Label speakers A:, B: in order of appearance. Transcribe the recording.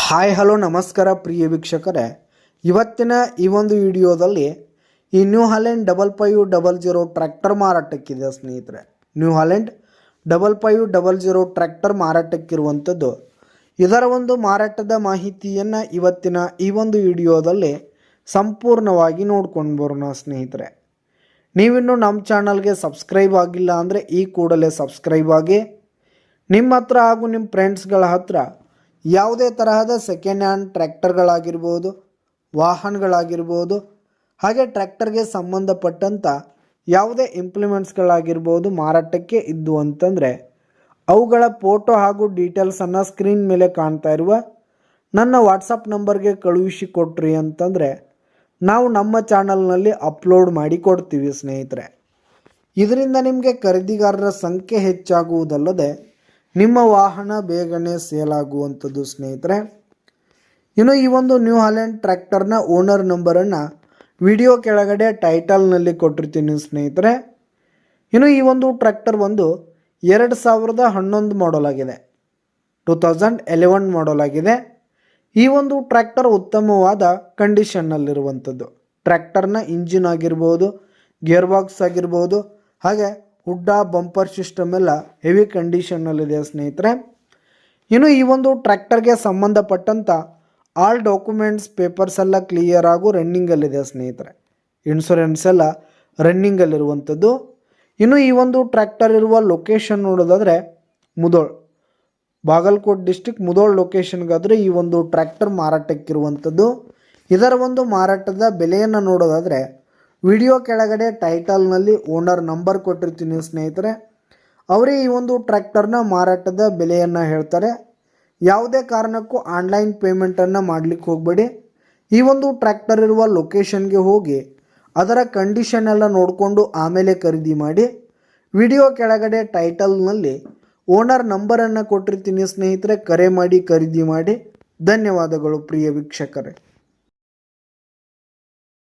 A: Hi hello ನಮಸ್ಕಾರ ಪ್ರಿಯ ವೀಕ್ಷಕರೇ, ಇವತ್ತಿನ ಈ ಒಂದು ವಿಡಿಯೋದಲ್ಲಿ ಈ ನ್ಯೂ ಹಾಲೆಂಡ್ 5500 ಟ್ರ್ಯಾಕ್ಟರ್ ಮಾರಾಟಕ್ಕಿದೆ ಸ್ನೇಹಿತರೆ. ನ್ಯೂ ಹಾಲೆಂಡ್ 5500 ಟ್ರ್ಯಾಕ್ಟರ್ ಮಾರಾಟಕ್ಕಿರುವಂಥದ್ದು. ಇದರ ಒಂದು ಮಾರಾಟದ ಮಾಹಿತಿಯನ್ನು ಇವತ್ತಿನ ಈ ಒಂದು ವಿಡಿಯೋದಲ್ಲಿ ಸಂಪೂರ್ಣವಾಗಿ ನೋಡ್ಕೊಂಡು ಬರೋಣ ಸ್ನೇಹಿತರೆ. ನೀವಿನ್ನೂ ನಮ್ಮ ಚಾನಲ್ಗೆ ಸಬ್ಸ್ಕ್ರೈಬ್ ಆಗಿಲ್ಲ ಅಂದರೆ ಈ ಕೂಡಲೇ ಸಬ್ಸ್ಕ್ರೈಬ್ ಆಗಿ, ನಿಮ್ಮ ಹತ್ರ ಹಾಗೂ ನಿಮ್ಮ ಫ್ರೆಂಡ್ಸ್ಗಳ ಹತ್ರ ಯಾವುದೇ ತರಹದ ಸೆಕೆಂಡ್ ಹ್ಯಾಂಡ್ ಟ್ರ್ಯಾಕ್ಟರ್ಗಳಾಗಿರ್ಬೋದು, ವಾಹನಗಳಾಗಿರ್ಬೋದು, ಹಾಗೆ ಟ್ರ್ಯಾಕ್ಟರ್ಗೆ ಸಂಬಂಧಪಟ್ಟಂಥ ಯಾವುದೇ ಇಂಪ್ಲಿಮೆಂಟ್ಸ್ಗಳಾಗಿರ್ಬೋದು ಮಾರಾಟಕ್ಕೆ ಇದ್ದು ಅಂತಂದರೆ ಅವುಗಳ ಫೋಟೋ ಹಾಗೂ ಡೀಟೇಲ್ಸನ್ನು ಸ್ಕ್ರೀನ್ ಮೇಲೆ ಕಾಣ್ತಾ ಇರುವ ನನ್ನ ವಾಟ್ಸಪ್ ನಂಬರ್ಗೆ ಕಳುಹಿಸಿ ಕೊಟ್ರಿ ಅಂತಂದರೆ ನಾವು ನಮ್ಮ ಚಾನಲ್ನಲ್ಲಿ ಅಪ್ಲೋಡ್ ಮಾಡಿ ಕೊಡ್ತೀವಿ ಸ್ನೇಹಿತರೆ. ಇದರಿಂದ ನಿಮಗೆ ಖರೀದಿಗಾರರ ಸಂಖ್ಯೆ ಹೆಚ್ಚಾಗುವುದಲ್ಲದೆ ನಿಮ್ಮ ವಾಹನ ಬೇಗನೆ ಸೇಲ್ ಆಗುವಂಥದ್ದು ಸ್ನೇಹಿತರೆ. ಇನ್ನು ಈ ಒಂದು ನ್ಯೂ ಹಾಲೆಂಡ್ ಟ್ರ್ಯಾಕ್ಟರ್ನ ಓನರ್ ನಂಬರನ್ನು ವಿಡಿಯೋ ಕೆಳಗಡೆ ಟೈಟಲ್ನಲ್ಲಿ ಕೊಟ್ಟಿರ್ತೀನಿ ಸ್ನೇಹಿತರೆ. ಇನ್ನು ಈ ಒಂದು ಟ್ರ್ಯಾಕ್ಟರ್ ಒಂದು 2011 ಮಾಡಲ್ ಆಗಿದೆ, 2011 ಮಾಡಲ್ ಆಗಿದೆ. ಈ ಒಂದು ಟ್ರ್ಯಾಕ್ಟರ್ ಉತ್ತಮವಾದ ಕಂಡೀಷನ್ನಲ್ಲಿರುವಂಥದ್ದು. ಟ್ರ್ಯಾಕ್ಟರ್ನ ಇಂಜಿನ್ ಆಗಿರ್ಬೋದು, ಗೇರ್ ಬಾಕ್ಸ್ ಆಗಿರ್ಬೋದು, ಹಾಗೆ ಹುಡ್ಡ ಬಂಪರ್ ಸಿಸ್ಟಮ್ ಎಲ್ಲ ಹೆವಿ ಕಂಡೀಷನ್ನಲ್ಲಿದೆ ಸ್ನೇಹಿತರೆ. ಇನ್ನು ಈ ಒಂದು ಟ್ರ್ಯಾಕ್ಟರ್ಗೆ ಸಂಬಂಧಪಟ್ಟಂಥ ಆಲ್ ಡಾಕ್ಯುಮೆಂಟ್ಸ್ ಪೇಪರ್ಸ್ ಎಲ್ಲ ಕ್ಲಿಯರ್ ಆಗು ರನ್ನಿಂಗಲ್ಲಿದೆ ಸ್ನೇಹಿತರೆ. ಇನ್ಶೂರೆನ್ಸ್ ಎಲ್ಲ ರನ್ನಿಂಗಲ್ಲಿರುವಂಥದ್ದು. ಇನ್ನು ಈ ಒಂದು ಟ್ರ್ಯಾಕ್ಟರ್ ಇರುವ ಲೊಕೇಶನ್ ನೋಡೋದಾದರೆ ಮುಧೋಳ್, ಬಾಗಲಕೋಟೆ ಡಿಸ್ಟಿಕ್ ಮುಧೋಳ್ ಲೊಕೇಶನ್ಗಾದರೆ ಈ ಒಂದು ಟ್ರ್ಯಾಕ್ಟರ್ ಮಾರಾಟಕ್ಕಿರುವಂಥದ್ದು. ಇದರ ಒಂದು ಮಾರಾಟದ ಬೆಲೆಯನ್ನು ನೋಡೋದಾದರೆ ವಿಡಿಯೋ ಕೆಳಗಡೆ ಟೈಟಲ್ನಲ್ಲಿ ಓನರ್ ನಂಬರ್ ಕೊಟ್ಟಿರ್ತೀನಿ ಸ್ನೇಹಿತರೆ. ಅವರೇ ಈ ಒಂದು ಟ್ರ್ಯಾಕ್ಟರ್ನ ಮಾರಾಟದ ಬೆಲೆಯನ್ನು ಹೇಳ್ತಾರೆ. ಯಾವುದೇ ಕಾರಣಕ್ಕೂ ಆನ್ಲೈನ್ ಪೇಮೆಂಟನ್ನು ಮಾಡಲಿಕ್ಕೆ ಹೋಗಬೇಡಿ. ಈ ಒಂದು ಟ್ರ್ಯಾಕ್ಟರ್ ಇರುವ ಲೊಕೇಶನ್ಗೆ ಹೋಗಿ ಅದರ ಕಂಡೀಷನ್ ಎಲ್ಲ ನೋಡಿಕೊಂಡು ಆಮೇಲೆ ಖರೀದಿ ಮಾಡಿ. ವಿಡಿಯೋ ಕೆಳಗಡೆ ಟೈಟಲ್ನಲ್ಲಿ ಓನರ್ ನಂಬರನ್ನು ಕೊಟ್ಟಿರ್ತೀನಿ ಸ್ನೇಹಿತರೆ. ಕರೆ ಮಾಡಿ ಖರೀದಿ ಮಾಡಿ. ಧನ್ಯವಾದಗಳು ಪ್ರಿಯ ವೀಕ್ಷಕರೇ.